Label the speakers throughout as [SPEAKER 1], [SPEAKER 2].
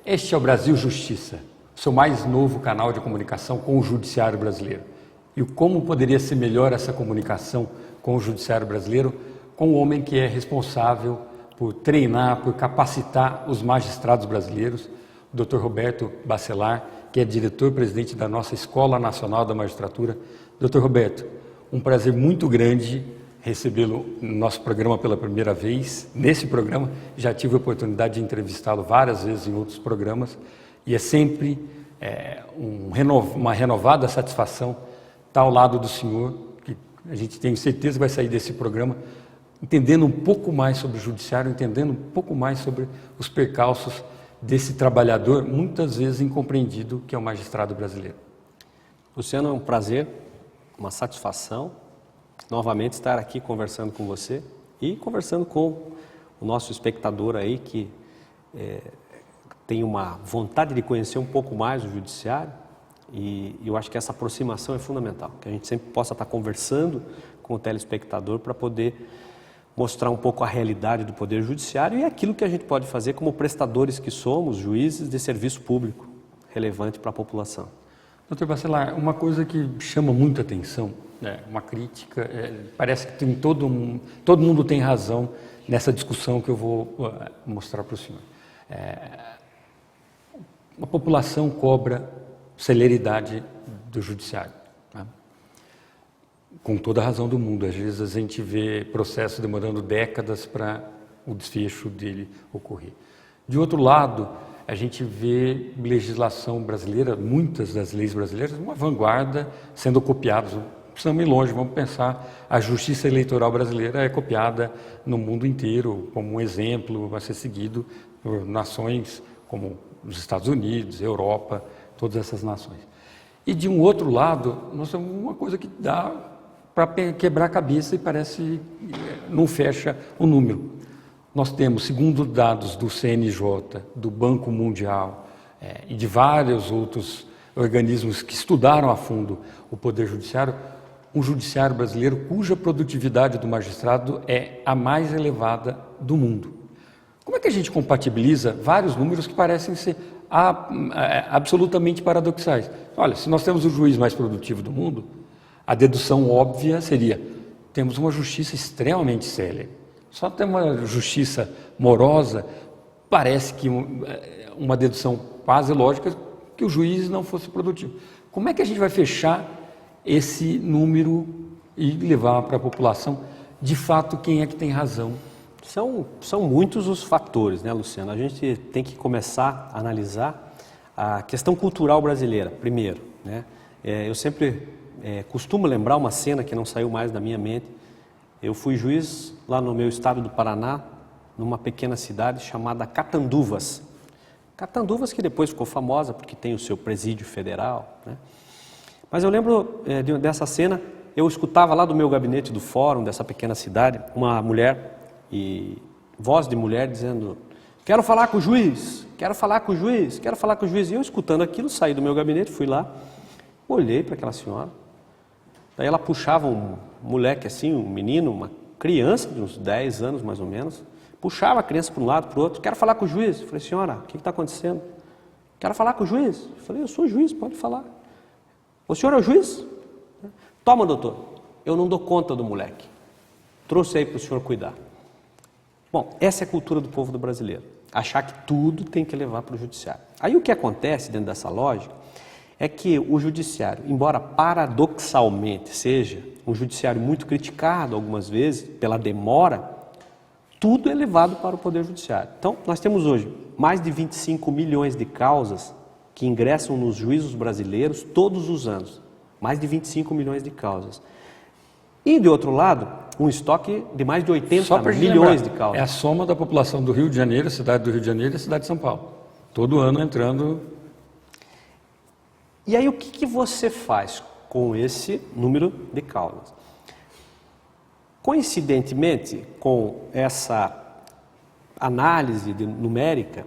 [SPEAKER 1] Este é o Brasil Justiça, seu mais novo canal de comunicação com o judiciário brasileiro. E como poderia ser melhor essa comunicação com o judiciário brasileiro, com o homem que é responsável por treinar, por capacitar os magistrados brasileiros, o Dr. Roberto Bacelar, que é diretor-presidente da nossa Escola Nacional da Magistratura. Dr. Roberto, um prazer muito grande recebê-lo no nosso programa pela primeira vez. Nesse programa, já tive a oportunidade de entrevistá-lo várias vezes em outros programas, e é sempre uma renovada satisfação estar ao lado do senhor, que a gente tem certeza que vai sair desse programa entendendo um pouco mais sobre o judiciário, entendendo um pouco mais sobre os percalços desse trabalhador, muitas vezes incompreendido, que é o magistrado brasileiro.
[SPEAKER 2] Luciano, é um prazer, uma satisfação, novamente estar aqui conversando com você e conversando com o nosso espectador aí que tem uma vontade de conhecer um pouco mais o judiciário, e eu acho que essa aproximação é fundamental, que a gente sempre possa estar conversando com o telespectador para poder mostrar um pouco a realidade do Poder Judiciário e aquilo que a gente pode fazer como prestadores que somos, juízes de serviço público relevante para a população.
[SPEAKER 1] Dr. Bacelar, uma coisa que chama muita atenção, uma crítica, parece que todo mundo tem razão nessa discussão que eu vou mostrar para o senhor. A população cobra celeridade do judiciário, né? Com toda a razão do mundo. Às vezes a gente vê processos demorando décadas para o desfecho dele ocorrer. De outro lado, a gente vê legislação brasileira, muitas das leis brasileiras, uma vanguarda sendo copiadas. Não precisamos ir longe, vamos pensar, a justiça eleitoral brasileira é copiada no mundo inteiro como um exemplo a ser seguido por nações como os Estados Unidos, Europa, todas essas nações. E de um outro lado, nós temos uma coisa que dá para quebrar a cabeça e parece não fecha o número. Nós temos, segundo dados do CNJ, do Banco Mundial e de vários outros organismos que estudaram a fundo o Poder Judiciário, um judiciário brasileiro cuja produtividade do magistrado é a mais elevada do mundo. Como é que a gente compatibiliza vários números que parecem ser absolutamente paradoxais? Olha, se nós temos o juiz mais produtivo do mundo, a dedução óbvia seria: temos uma justiça extremamente célere. Só ter uma justiça morosa parece que uma dedução quase lógica que o juiz não fosse produtivo. Como é que a gente vai fechar esse número e levar para a população, de fato, quem é que tem razão?
[SPEAKER 2] São muitos os fatores, né, Luciano? A gente tem que começar a analisar a questão cultural brasileira, primeiro, né? Eu sempre costumo lembrar uma cena que não saiu mais da minha mente. Eu fui juiz lá no meu estado do Paraná, numa pequena cidade chamada Catanduvas. Catanduvas, que depois ficou famosa porque tem o seu presídio federal, né? Mas eu lembro dessa cena. Eu escutava lá do meu gabinete do fórum dessa pequena cidade uma mulher, e voz de mulher dizendo: quero falar com o juiz, quero falar com o juiz, quero falar com o juiz. E eu, escutando aquilo, saí do meu gabinete, fui lá, olhei para aquela senhora. Daí ela puxava um moleque assim, um menino, uma criança de uns 10 anos mais ou menos, puxava a criança para um lado, para o outro. Quero falar com o juiz. Eu falei: senhora, o que está acontecendo? Quero falar com o juiz. Eu falei: eu sou juiz, pode falar. O senhor é o juiz? Toma, doutor, eu não dou conta do moleque. Trouxe aí para o senhor cuidar. Bom, essa é a cultura do povo brasileiro, achar que tudo tem que levar para o judiciário. Aí o que acontece dentro dessa lógica é que o judiciário, embora paradoxalmente seja um judiciário muito criticado algumas vezes pela demora, tudo é levado para o Poder Judiciário. Então, nós temos hoje mais de 25 milhões de causas que ingressam nos juízos brasileiros todos os anos. Mais de 25 milhões de causas. E, de outro lado, um estoque de mais de 80 milhões de causas.
[SPEAKER 1] É a soma da população do Rio de Janeiro, a cidade do Rio de Janeiro e a cidade de São Paulo. Todo ano entrando.
[SPEAKER 2] E aí o que você faz com esse número de causas? Coincidentemente com essa análise numérica,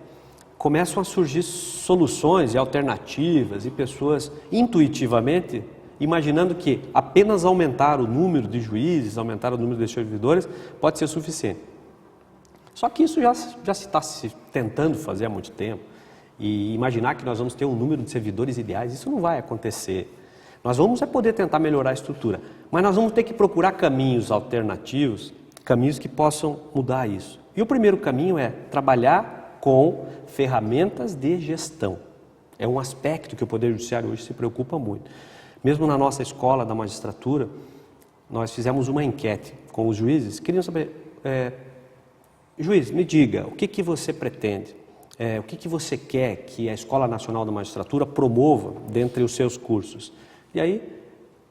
[SPEAKER 2] começam a surgir soluções e alternativas e pessoas intuitivamente imaginando que apenas aumentar o número de juízes, aumentar o número de servidores pode ser suficiente. Só que isso já se está tentando fazer há muito tempo. e imaginar que nós vamos ter um número de servidores ideais, isso não vai acontecer. Nós vamos poder tentar melhorar a estrutura, mas nós vamos ter que procurar caminhos alternativos, caminhos que possam mudar isso. E o primeiro caminho é trabalhar com ferramentas de gestão. É um aspecto que o Poder Judiciário hoje se preocupa muito. Mesmo na nossa escola da magistratura, nós fizemos uma enquete com os juízes, queriam saber, juiz, me diga, o que você pretende? O que você quer que a Escola Nacional da Magistratura promova dentre os seus cursos? E aí,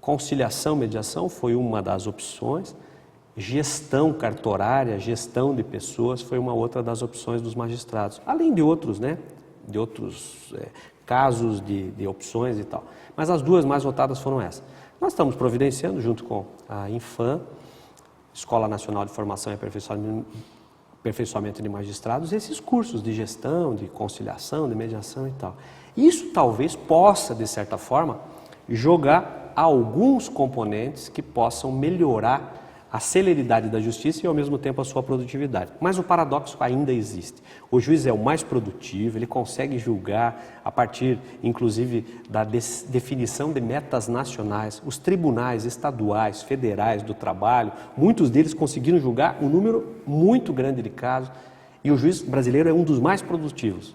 [SPEAKER 2] conciliação, mediação foi uma das opções, gestão cartorária, gestão de pessoas foi uma outra das opções dos magistrados, além de outros, né? De outros casos de opções e tal. Mas as duas mais votadas foram essas. Nós estamos providenciando, junto com a Infam, Escola Nacional de Formação e Aperfeiçoamento de Magistrados, esses cursos de gestão, de conciliação, de mediação e tal. Isso talvez possa, de certa forma, jogar alguns componentes que possam melhorar a celeridade da justiça e, ao mesmo tempo, a sua produtividade. Mas o paradoxo ainda existe. O juiz é o mais produtivo, ele consegue julgar a partir, inclusive, da definição de metas nacionais. Os tribunais estaduais, federais do trabalho, muitos deles conseguiram julgar um número muito grande de casos e o juiz brasileiro é um dos mais produtivos.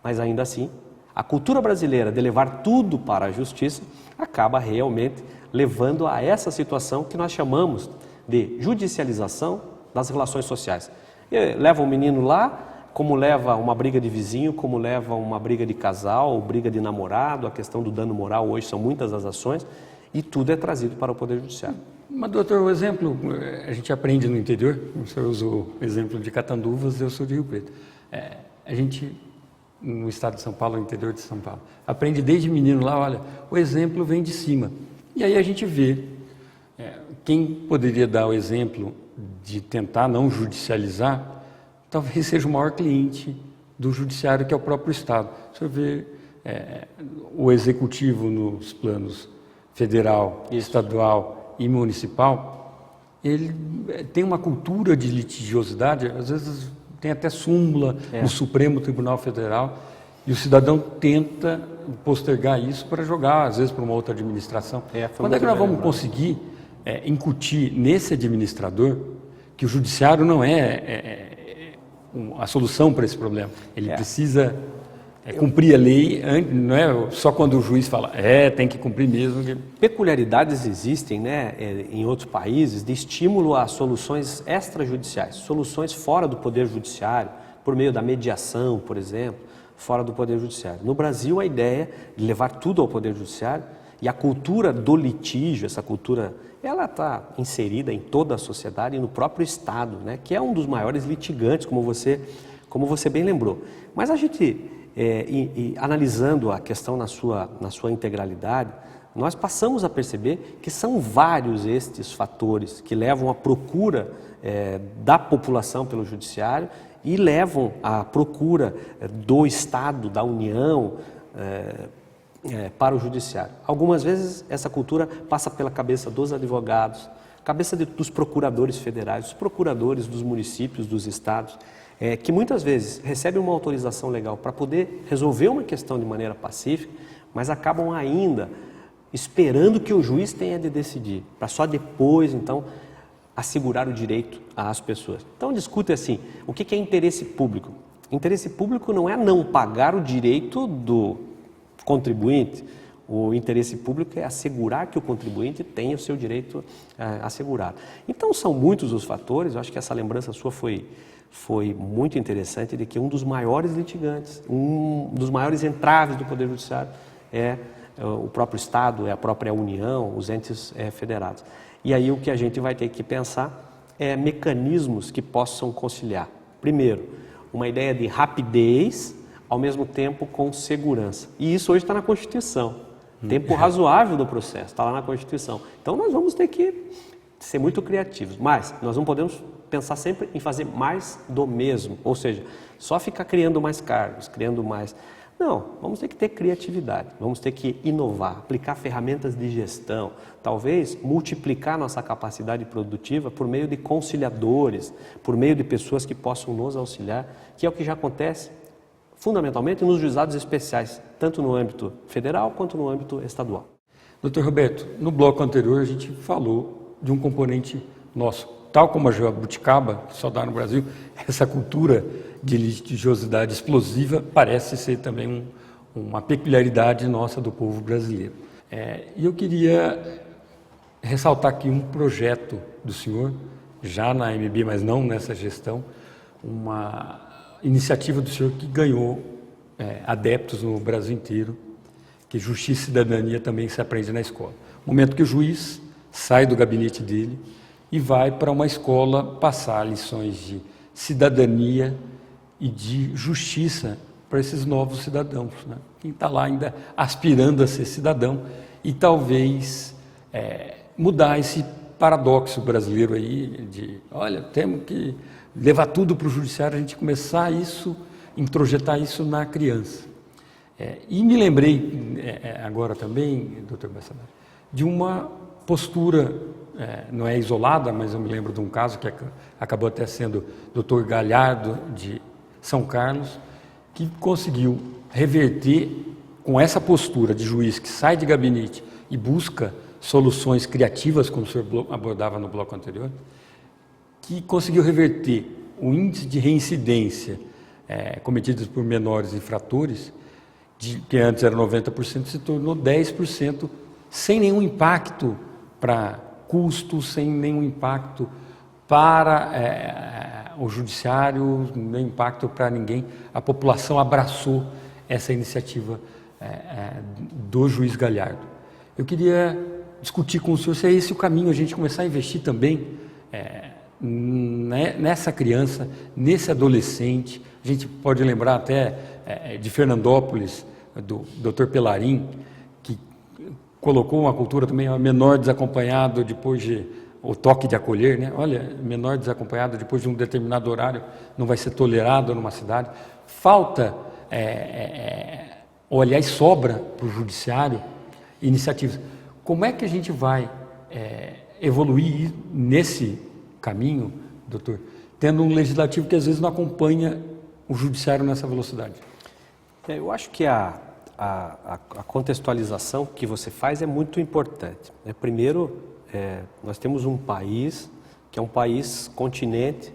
[SPEAKER 2] Mas, ainda assim, a cultura brasileira de levar tudo para a justiça acaba realmente levando a essa situação que nós chamamos de judicialização das relações sociais. Leva um menino lá, como leva uma briga de vizinho, como leva uma briga de casal, briga de namorado, a questão do dano moral, hoje são muitas as ações, e tudo é trazido para o Poder Judiciário.
[SPEAKER 1] Mas, doutor, o exemplo, a gente aprende no interior, o senhor usou o exemplo de Catanduvas, eu sou de Rio Preto. A gente, no estado de São Paulo, no interior de São Paulo, aprende desde menino lá, olha, o exemplo vem de cima. E aí a gente vê quem poderia dar o exemplo de tentar não judicializar, talvez seja o maior cliente do judiciário, que é o próprio Estado. O senhor vê o executivo nos planos federal, estadual e municipal, ele tem uma cultura de litigiosidade, às vezes tem até súmula no Supremo Tribunal Federal, e o cidadão tenta postergar isso para jogar, às vezes, para uma outra administração. Quando é que nós vamos conseguir incutir nesse administrador que o judiciário não é a solução para esse problema? Ele precisa cumprir a lei, não é só quando o juiz fala, tem que cumprir mesmo.
[SPEAKER 2] Peculiaridades existem, né, em outros países de estímulo a soluções extrajudiciais, soluções fora do Poder Judiciário, por meio da mediação, por exemplo, fora do Poder Judiciário. No Brasil, a ideia de levar tudo ao Poder Judiciário e a cultura do litígio, essa cultura, ela está inserida em toda a sociedade e no próprio Estado, né, que é um dos maiores litigantes, como você bem lembrou. Mas a gente, analisando a questão na sua integralidade, nós passamos a perceber que são vários estes fatores que levam à procura da população pelo Judiciário e levam à procura do Estado, da União, para o Judiciário. Algumas vezes essa cultura passa pela cabeça dos advogados, cabeça dos procuradores federais, dos procuradores dos municípios, dos estados, que muitas vezes recebem uma autorização legal para poder resolver uma questão de maneira pacífica, mas acabam ainda esperando que o juiz tenha de decidir, para só depois, então, assegurar o direito às pessoas. Então, discute assim, o que é interesse público? Interesse público não é não pagar o direito do contribuinte, o interesse público é assegurar que o contribuinte tenha o seu direito assegurado. Então, são muitos os fatores, eu acho que essa lembrança sua foi muito interessante, de que um dos maiores litigantes, um dos maiores entraves do Poder Judiciário é o próprio Estado, é a própria União, os entes federados. E aí o que a gente vai ter que pensar é mecanismos que possam conciliar. Primeiro, uma ideia de rapidez, ao mesmo tempo com segurança. E isso hoje está na Constituição. Tempo razoável do processo, está lá na Constituição. Então nós vamos ter que ser muito criativos, mas nós não podemos pensar sempre em fazer mais do mesmo, ou seja, só ficar criando mais cargos, criando mais... Não, vamos ter que ter criatividade, vamos ter que inovar, aplicar ferramentas de gestão, talvez multiplicar nossa capacidade produtiva por meio de conciliadores, por meio de pessoas que possam nos auxiliar, que é o que já acontece fundamentalmente nos juizados especiais, tanto no âmbito federal quanto no âmbito estadual.
[SPEAKER 1] Doutor Roberto, no bloco anterior a gente falou de um componente nosso, tal como a jabuticaba, que só dá no Brasil, essa cultura de litigiosidade explosiva parece ser também uma peculiaridade nossa do povo brasileiro. E eu queria ressaltar aqui um projeto do senhor, já na AMB, mas não nessa gestão, uma iniciativa do senhor que ganhou adeptos no Brasil inteiro, que justiça e cidadania também se aprende na escola. No momento que o juiz sai do gabinete dele e vai para uma escola passar lições de cidadania e de justiça para esses novos cidadãos, né? Quem está lá ainda aspirando a ser cidadão e talvez mudar esse paradoxo brasileiro aí de, olha, temos que levar tudo para o judiciário, a gente começar isso, introjetar isso na criança. E me lembrei agora também, doutor Bacelar, de uma postura, não é isolada, mas eu me lembro de um caso que acabou até sendo doutor Galhardo de São Carlos, que conseguiu reverter com essa postura de juiz que sai de gabinete e busca soluções criativas, como o senhor abordava no bloco anterior, que conseguiu reverter o índice de reincidência cometidos por menores infratores, que antes era 90%, se tornou 10%, sem nenhum impacto para custos, sem nenhum impacto para o judiciário, nenhum impacto para ninguém. A população abraçou essa iniciativa do juiz Galhardo. Eu queria discutir com o senhor se é esse o caminho, a gente começar a investir também nessa criança, nesse adolescente. A gente pode lembrar até de Fernandópolis, do Dr. Pelarim, que colocou uma cultura também, menor desacompanhado depois de o toque de acolher, né? Olha, menor desacompanhado depois de um determinado horário não vai ser tolerado numa cidade. Falta, ou aliás sobra para o judiciário iniciativas. Como é que a gente vai evoluir nesse caminho, doutor, tendo um legislativo que às vezes não acompanha o judiciário nessa velocidade?
[SPEAKER 2] Eu acho que a contextualização que você faz é muito importante. Primeiro, nós temos um país que é um país continente,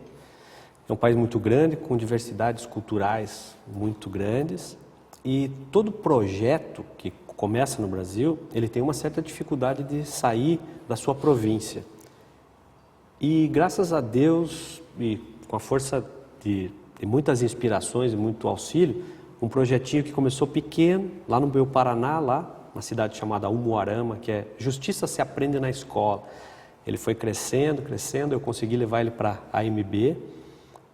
[SPEAKER 2] é um país muito grande, com diversidades culturais muito grandes, e todo projeto que começa no Brasil, ele tem uma certa dificuldade de sair da sua província. E graças a Deus, e com a força de muitas inspirações e muito auxílio, um projetinho que começou pequeno, lá no meu Paraná, lá, uma cidade chamada Umuarama, que é Justiça se aprende na escola. Ele foi crescendo, eu consegui levar ele para a AMB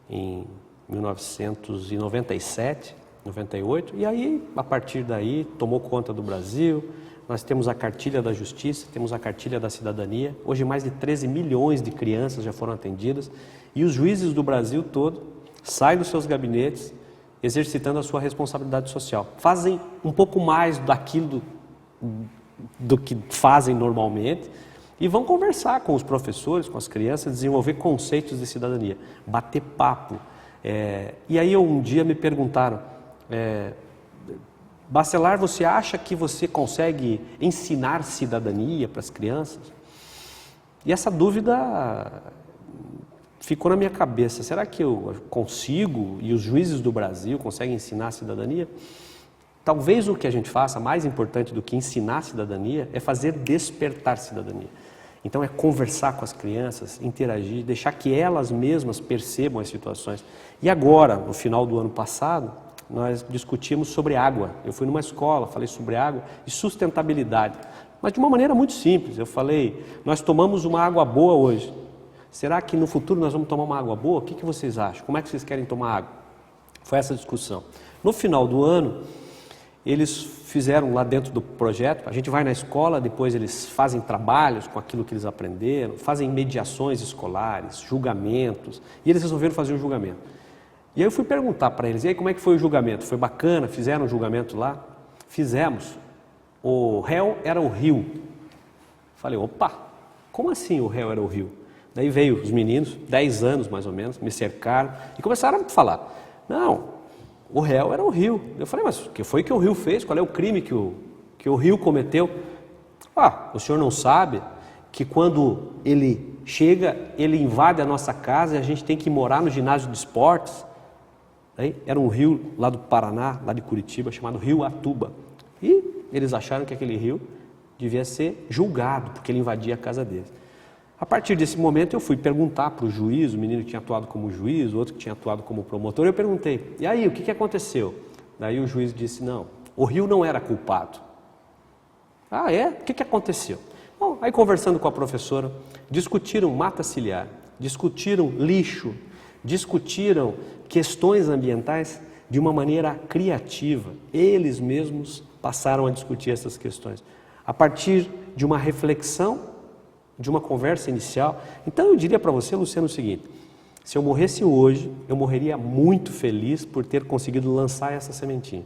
[SPEAKER 2] em 1997, 98, e aí, a partir daí, tomou conta do Brasil. Nós temos a Cartilha da Justiça, temos a Cartilha da Cidadania. Hoje, mais de 13 milhões de crianças já foram atendidas, e os juízes do Brasil todo saem dos seus gabinetes exercitando a sua responsabilidade social. Fazem um pouco mais daquilo do que fazem normalmente e vão conversar com os professores, com as crianças, desenvolver conceitos de cidadania, bater papo. E aí um dia me perguntaram, Bacelar, você acha que você consegue ensinar cidadania para as crianças? E essa dúvida ficou na minha cabeça. Será que eu consigo, e os juízes do Brasil conseguem ensinar a cidadania? Talvez o que a gente faça, mais importante do que ensinar a cidadania, é fazer despertar cidadania. Então é conversar com as crianças, interagir, deixar que elas mesmas percebam as situações. E agora, no final do ano passado, nós discutimos sobre água. Eu fui numa escola, falei sobre água e sustentabilidade, mas de uma maneira muito simples. Eu falei, nós tomamos uma água boa hoje. Será que no futuro nós vamos tomar uma água boa? O que vocês acham? Como é que vocês querem tomar água? Foi essa discussão. No final do ano, eles fizeram lá dentro do projeto, a gente vai na escola, depois eles fazem trabalhos com aquilo que eles aprenderam, fazem mediações escolares, julgamentos, e eles resolveram fazer um julgamento. E aí eu fui perguntar para eles, e aí como é que foi o julgamento? Foi bacana? Fizeram um julgamento lá? Fizemos. O réu era o rio. Falei, opa, como assim o réu era o rio? Daí veio os meninos, 10 anos mais ou menos, me cercaram e começaram a falar, não, o réu era o Rio. Eu falei, mas o que foi que o Rio fez? Qual é o crime que o Rio cometeu? O senhor não sabe que quando ele chega, ele invade a nossa casa e a gente tem que morar no ginásio de esportes? Aí, era um rio lá do Paraná, lá de Curitiba, chamado Rio Atuba. E eles acharam que aquele rio devia ser julgado, porque ele invadia a casa deles. A partir desse momento eu fui perguntar para o juiz, o menino que tinha atuado como juiz, o outro que tinha atuado como promotor, eu perguntei, e aí, o que aconteceu? Daí o juiz disse, não, o rio não era culpado. Ah, é? O que aconteceu? Bom, aí conversando com a professora, discutiram mata ciliar, discutiram lixo, discutiram questões ambientais de uma maneira criativa. Eles mesmos passaram a discutir essas questões. A partir de uma reflexão, de uma conversa inicial. Então eu diria para você, Luciano, o seguinte, se eu morresse hoje, eu morreria muito feliz por ter conseguido lançar essa sementinha.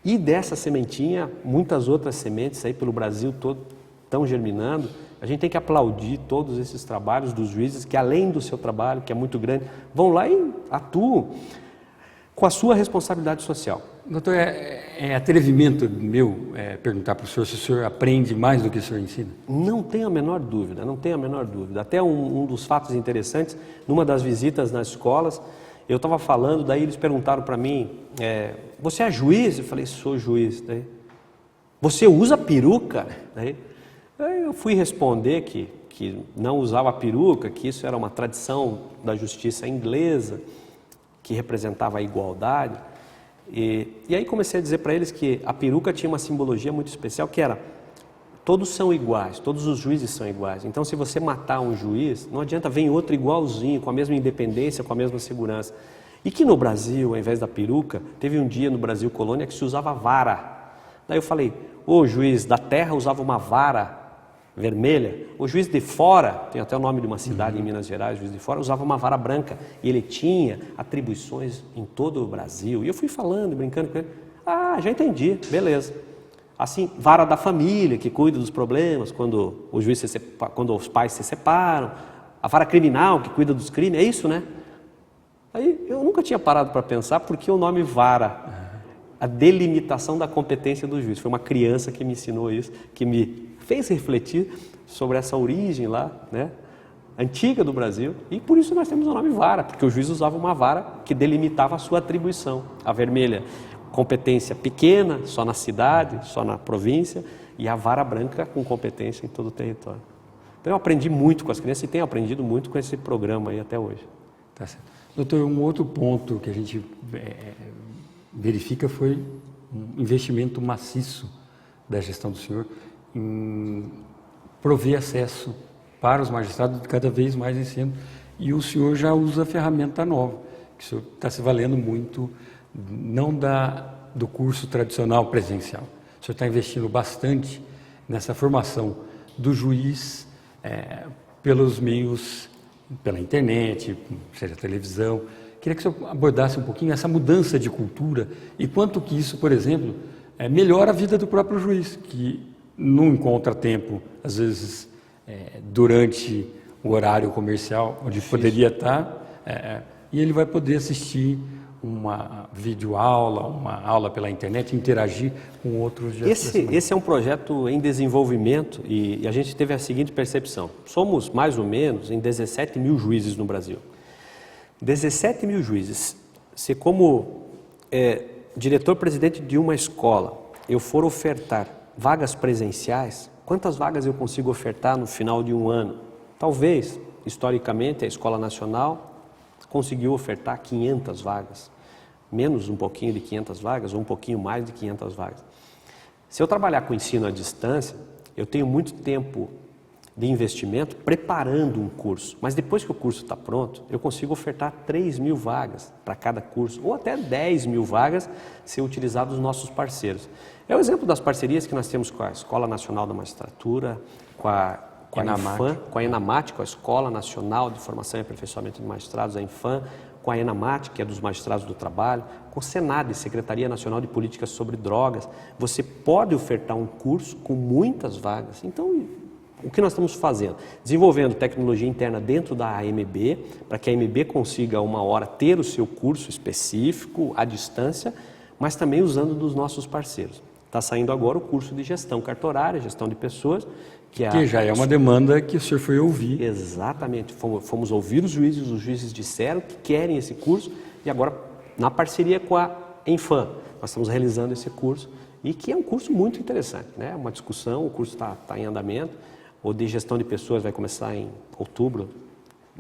[SPEAKER 2] E dessa sementinha, muitas outras sementes aí pelo Brasil todo estão germinando. A gente tem que aplaudir todos esses trabalhos dos juízes que, além do seu trabalho, que é muito grande, vão lá e atuam com a sua responsabilidade social.
[SPEAKER 1] Doutor, é atrevimento meu perguntar para o senhor se o senhor aprende mais do que o senhor ensina?
[SPEAKER 2] Não tenho a menor dúvida, não tenho a menor dúvida. Até um dos fatos interessantes, numa das visitas nas escolas, eu estava falando, daí eles perguntaram para mim, você é juiz? Eu falei, sou juiz. Daí, você usa peruca? Daí eu fui responder que não usava peruca, que isso era uma tradição da justiça inglesa, que representava a igualdade. E aí comecei a dizer para eles que a peruca tinha uma simbologia muito especial, que era, todos são iguais, todos os juízes são iguais. Então se você matar um juiz, não adianta, vem outro igualzinho, com a mesma independência, com a mesma segurança. E que no Brasil, ao invés da peruca, teve um dia no Brasil colônia que se usava vara. Daí eu falei, o juiz da terra usava uma vara vermelha, o juiz de fora, tem até o nome de uma cidade em Minas Gerais, o juiz de fora usava uma vara branca e ele tinha atribuições em todo o Brasil. E eu fui falando, brincando com ele, já entendi, beleza. Assim, vara da família, que cuida dos problemas quando quando os pais se separam, a vara criminal, que cuida dos crimes, é isso, né? Aí eu nunca tinha parado para pensar porque o nome vara, a delimitação da competência do juiz. Foi uma criança que me ensinou isso, que me fez refletir sobre essa origem lá, né, antiga do Brasil, e por isso nós temos o nome vara, porque o juiz usava uma vara que delimitava a sua atribuição. A vermelha, competência pequena, só na cidade, só na província, e a vara branca com competência em todo o território. Então eu aprendi muito com as crianças e tenho aprendido muito com esse programa aí até hoje.
[SPEAKER 1] Tá certo. Doutor, um outro ponto que a gente verifica foi um investimento maciço da gestão do senhor em prover acesso para os magistrados cada vez mais em cima, e o senhor já usa a ferramenta nova, que o senhor está se valendo muito, não do curso tradicional presencial. O senhor está investindo bastante nessa formação do juiz pelos meios, pela internet, seja televisão. Queria que o senhor abordasse um pouquinho essa mudança de cultura e quanto que isso, por exemplo, melhora a vida do próprio juiz, que não encontra tempo, às vezes, durante o horário comercial, onde poderia estar, e ele vai poder assistir uma videoaula, uma aula pela internet, interagir com outros.
[SPEAKER 2] Esse é um projeto em desenvolvimento e a gente teve a seguinte percepção. Somos mais ou menos em 17 mil juízes no Brasil. 17 mil juízes. Se como diretor-presidente de uma escola, eu for ofertar vagas presenciais, quantas vagas eu consigo ofertar no final de um ano? Talvez, historicamente, a Escola Nacional conseguiu ofertar 500 vagas, menos um pouquinho de 500 vagas ou um pouquinho mais de 500 vagas. Se eu trabalhar com ensino à distância, eu tenho muito tempo de investimento preparando um curso, mas depois que o curso está pronto, eu consigo ofertar 3 mil vagas para cada curso, ou até 10 mil vagas se utilizar dos nossos parceiros. É o exemplo das parcerias que nós temos com a Escola Nacional da Magistratura, com a INFAM, com a ENAMAT, com a Escola Nacional de Formação e Aperfeiçoamento de Magistrados, a INFAM, com a ENAMAT, que é dos magistrados do trabalho, com o SENAD, Secretaria Nacional de Políticas sobre Drogas. Você pode ofertar um curso com muitas vagas. Então, O que nós estamos fazendo? Desenvolvendo tecnologia interna dentro da AMB, para que a AMB consiga uma hora ter o seu curso específico, à distância, mas também usando dos nossos parceiros. Está saindo agora o curso de gestão cartorária, gestão de pessoas, que
[SPEAKER 1] já é uma demanda que o senhor foi ouvir.
[SPEAKER 2] Exatamente, fomos ouvir os juízes disseram que querem esse curso e agora, na parceria com a Enfam, nós estamos realizando esse curso e que é um curso muito interessante, né? Uma discussão, o curso está em andamento. O de gestão de pessoas vai começar em outubro,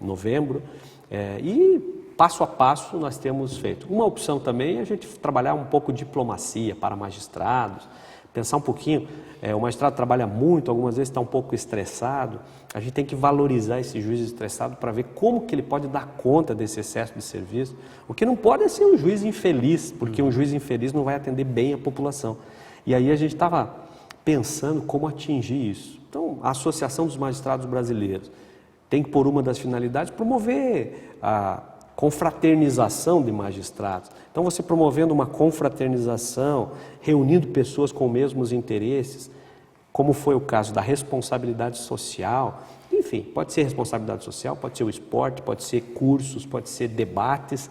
[SPEAKER 2] novembro, e passo a passo nós temos feito. Uma opção também é a gente trabalhar um pouco de diplomacia para magistrados, pensar um pouquinho, o magistrado trabalha muito, algumas vezes está um pouco estressado, a gente tem que valorizar esse juiz estressado para ver como que ele pode dar conta desse excesso de serviço. O que não pode é ser um juiz infeliz, porque um juiz infeliz não vai atender bem a população. E aí a gente estava pensando como atingir isso. Então, a Associação dos Magistrados Brasileiros tem que, por uma das finalidades, promover a confraternização de magistrados. Então, você promovendo uma confraternização, reunindo pessoas com os mesmos interesses, como foi o caso da responsabilidade social, enfim, pode ser responsabilidade social, pode ser o esporte, pode ser cursos, pode ser debates,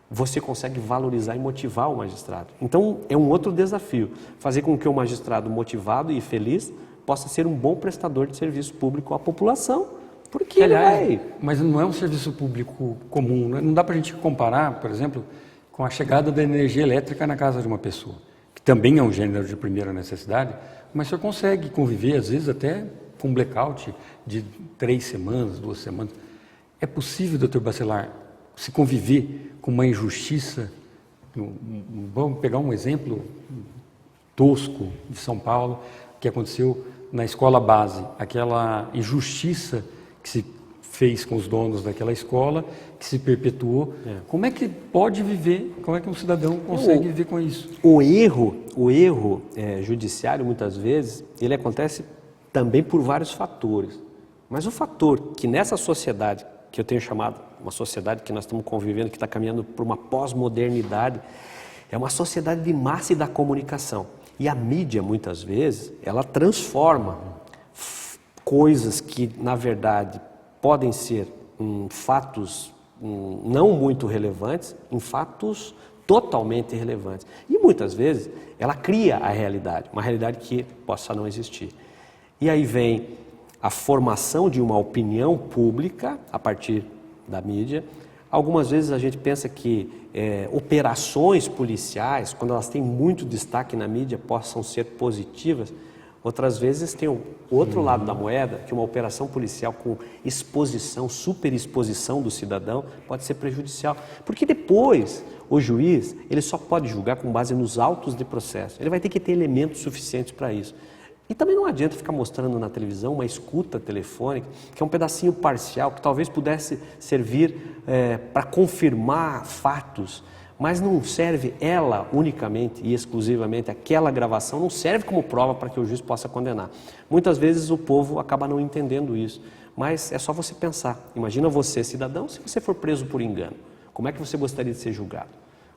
[SPEAKER 2] você consegue valorizar e motivar o magistrado. Então, é um outro desafio, fazer com que o magistrado motivado e feliz possa ser um bom prestador de serviço público à população, porque
[SPEAKER 1] Mas não é um serviço público comum, né? Não dá para a gente comparar, por exemplo, com a chegada da energia elétrica na casa de uma pessoa, que também é um gênero de primeira necessidade, mas você consegue conviver, às vezes, até com um blackout de 3 semanas, 2 semanas. É possível, doutor Bacelar, se conviver com uma injustiça? Vamos pegar um exemplo tosco de São Paulo, que aconteceu na escola base, aquela injustiça que se fez com os donos daquela escola, que se perpetuou. Como é que pode viver, como é que um cidadão consegue viver com isso?
[SPEAKER 2] O erro judiciário, muitas vezes, ele acontece também por vários fatores. Mas o fator que nessa sociedade, que eu tenho chamado, uma sociedade que nós estamos convivendo, que está caminhando por uma pós-modernidade, é uma sociedade de massa e da comunicação. E a mídia, muitas vezes, ela transforma coisas que, na verdade, podem ser fatos não muito relevantes em fatos totalmente irrelevantes. E, muitas vezes, ela cria a realidade, uma realidade que possa não existir. E aí vem a formação de uma opinião pública a partir da mídia. Algumas vezes a gente pensa que operações policiais, quando elas têm muito destaque na mídia, possam ser positivas. Outras vezes tem o outro lado da moeda, que uma operação policial com exposição, superexposição do cidadão, pode ser prejudicial. Porque depois o juiz ele só pode julgar com base nos autos de processo. Ele vai ter que ter elementos suficientes para isso. E também não adianta ficar mostrando na televisão uma escuta telefônica, que é um pedacinho parcial, que talvez pudesse servir para confirmar fatos, mas não serve ela unicamente e exclusivamente, aquela gravação não serve como prova para que o juiz possa condenar. Muitas vezes o povo acaba não entendendo isso, mas é só você pensar. Imagina você, cidadão, se você for preso por engano, como é que você gostaria de ser julgado?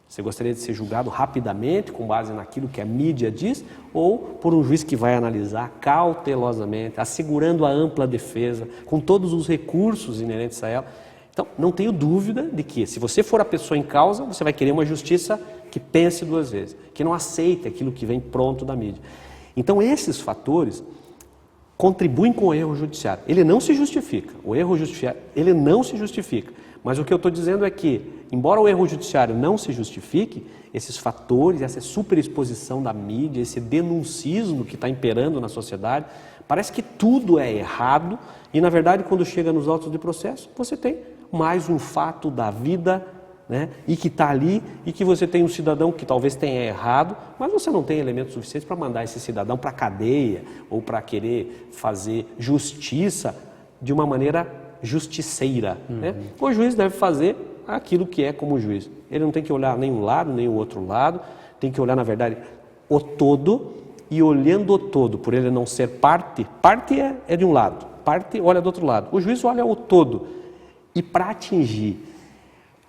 [SPEAKER 2] Você gostaria de ser julgado rapidamente, com base naquilo que a mídia diz, ou por um juiz que vai analisar cautelosamente, assegurando a ampla defesa, com todos os recursos inerentes a ela? Então, não tenho dúvida de que, se você for a pessoa em causa, você vai querer uma justiça que pense 2 vezes, que não aceite aquilo que vem pronto da mídia. Então, esses fatores contribuem com o erro judiciário. Ele não se justifica. O erro judiciário, ele não se justifica. Mas o que eu estou dizendo é que, embora o erro judiciário não se justifique, esses fatores, essa superexposição da mídia, esse denuncismo que está imperando na sociedade, parece que tudo é errado e, na verdade, quando chega nos autos de processo, você tem mais um fato da vida, né, e que está ali, e que você tem um cidadão que talvez tenha errado, mas você não tem elementos suficientes para mandar esse cidadão para a cadeia ou para querer fazer justiça de uma maneira justiceira. Né? O juiz deve fazer aquilo que é como juiz. Ele não tem que olhar nem um lado, nem o outro lado, tem que olhar, na verdade, o todo, e olhando o todo, por ele não ser parte é de um lado, parte olha do outro lado. O juiz olha o todo. E para atingir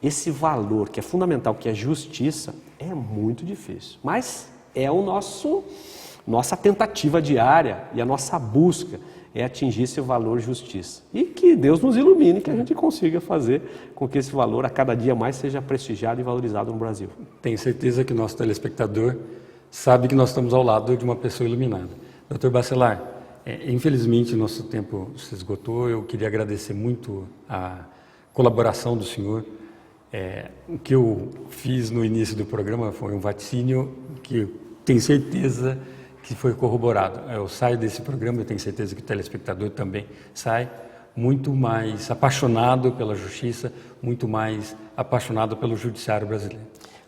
[SPEAKER 2] esse valor que é fundamental, que é justiça, é muito difícil. Mas é o nossa tentativa diária e a nossa busca. é atingir esse valor justiça. E que Deus nos ilumine, que a gente consiga fazer com que esse valor a cada dia mais seja prestigiado e valorizado no Brasil.
[SPEAKER 1] Tenho certeza que nosso telespectador sabe que nós estamos ao lado de uma pessoa iluminada. Dr. Bacelar, infelizmente nosso tempo se esgotou. Eu queria agradecer muito a colaboração do senhor. O que eu fiz no início do programa foi um vaticínio que eu tenho certeza que foi corroborado. Eu saio desse programa, eu tenho certeza que o telespectador também sai muito mais apaixonado pela justiça, muito mais apaixonado pelo judiciário brasileiro.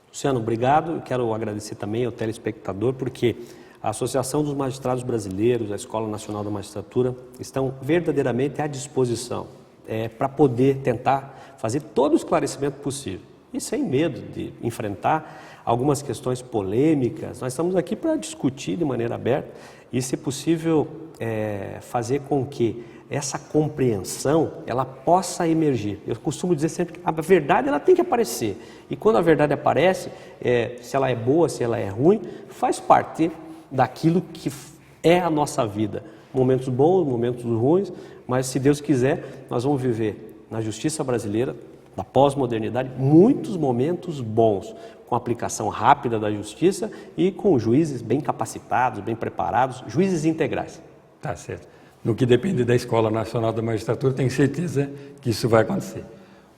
[SPEAKER 2] Luciano, obrigado. Eu quero agradecer também ao telespectador, porque a Associação dos Magistrados Brasileiros, a Escola Nacional da Magistratura, estão verdadeiramente à disposição para poder tentar fazer todo o esclarecimento possível. E sem medo de enfrentar algumas questões polêmicas. Nós estamos aqui para discutir de maneira aberta e, se possível, fazer com que essa compreensão ela possa emergir. Eu costumo dizer sempre que a verdade ela tem que aparecer. E quando a verdade aparece, se ela é boa, se ela é ruim, faz parte daquilo que é a nossa vida. Momentos bons, momentos ruins, mas se Deus quiser, nós vamos viver na justiça brasileira, da pós-modernidade, muitos momentos bons, com aplicação rápida da justiça e com juízes bem capacitados, bem preparados, juízes integrais.
[SPEAKER 1] Tá certo. No que depende da Escola Nacional da Magistratura, tenho certeza que isso vai acontecer.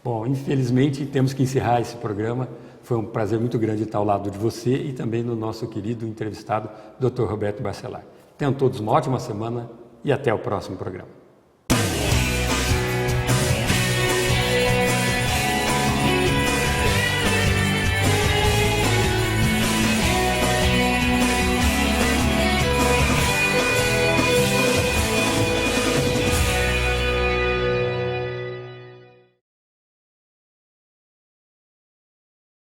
[SPEAKER 1] Bom, infelizmente temos que encerrar esse programa. Foi um prazer muito grande estar ao lado de você e também do nosso querido entrevistado, Dr. Roberto Bacelar. Tenham todos uma ótima semana e até o próximo programa.